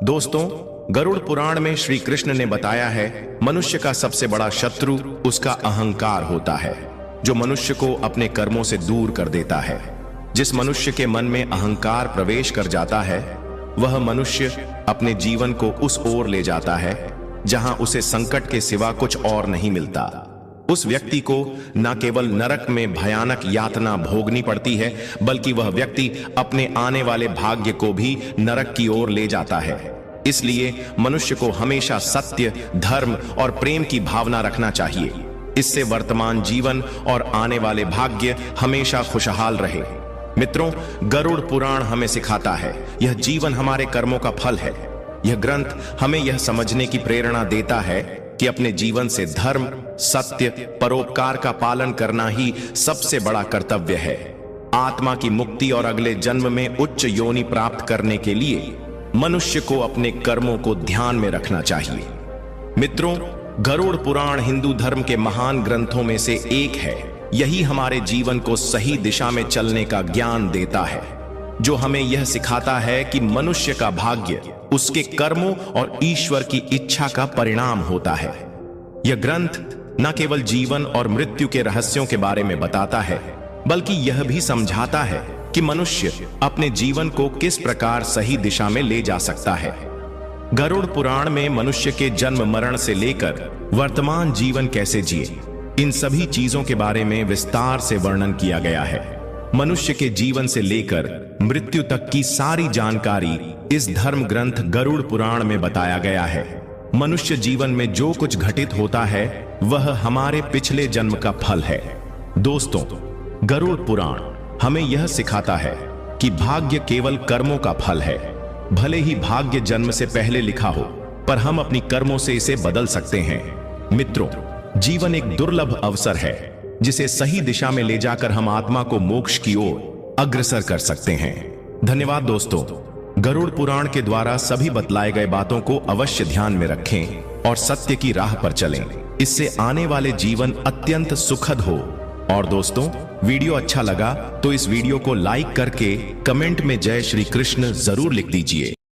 दोस्तों, गरुड़ पुराण में श्री कृष्ण ने बताया है मनुष्य का सबसे बड़ा शत्रु उसका अहंकार होता है, जो मनुष्य को अपने कर्मों से दूर कर देता है। जिस मनुष्य के मन में अहंकार प्रवेश कर जाता है, वह मनुष्य अपने जीवन को उस ओर ले जाता है जहां उसे संकट के सिवा कुछ और नहीं मिलता। उस व्यक्ति को न केवल नरक में भयानक यातना भोगनी पड़ती है, बल्कि वह व्यक्ति अपने आने वाले भाग्य को भी नरक की ओर ले जाता है। इसलिए मनुष्य को हमेशा सत्य, धर्म और प्रेम की भावना रखना चाहिए। इससे वर्तमान जीवन और आने वाले भाग्य हमेशा खुशहाल रहे। मित्रों, गरुड़ पुराण हमें सिखाता है यह जीवन हमारे कर्मों का फल है। यह ग्रंथ हमें यह समझने की प्रेरणा देता है कि अपने जीवन से धर्म, सत्य, परोपकार का पालन करना ही सबसे बड़ा कर्तव्य है। आत्मा की मुक्ति और अगले जन्म में उच्च योनि प्राप्त करने के लिए मनुष्य को अपने कर्मों को ध्यान में रखना चाहिए। मित्रों, गरुड़ पुराण हिंदू धर्म के महान ग्रंथों में से एक है। यही हमारे जीवन को सही दिशा में चलने का ज्ञान देता है, जो हमें यह सिखाता है कि मनुष्य का भाग्य उसके कर्मों और ईश्वर की इच्छा का परिणाम होता है। यह ग्रंथ न केवल जीवन और मृत्यु के रहस्यों के बारे में बताता है, बल्कि यह भी समझाता है कि मनुष्य अपने जीवन को किस प्रकार सही दिशा में ले जा सकता है। गरुड़ पुराण में मनुष्य के जन्म मरण से लेकर वर्तमान जीवन कैसे जिए, इन सभी चीजों के बारे में विस्तार से वर्णन किया गया है। मनुष्य के जीवन से लेकर मृत्यु तक की सारी जानकारी इस धर्म ग्रंथ गरुड़ पुराण में बताया गया है। मनुष्य जीवन में जो कुछ घटित होता है वह हमारे पिछले जन्म का फल है। दोस्तों, गरुड़ पुराण हमें यह सिखाता है कि भाग्य केवल कर्मों का फल है। भले ही भाग्य जन्म से पहले लिखा हो, पर हम अपनी कर्मों से इसे बदल सकते हैं। मित्रों, जीवन एक दुर्लभ अवसर है जिसे सही दिशा में ले जाकर हम आत्मा को मोक्ष की ओर अग्रसर कर सकते हैं। धन्यवाद दोस्तों। गरुड़ पुराण के द्वारा सभी बतलाए गए बातों को अवश्य ध्यान में रखें और सत्य की राह पर चलें। इससे आने वाले जीवन अत्यंत सुखद हो। और दोस्तों, वीडियो अच्छा लगा तो इस वीडियो को लाइक करके कमेंट में जय श्री कृष्ण जरूर लिख दीजिए।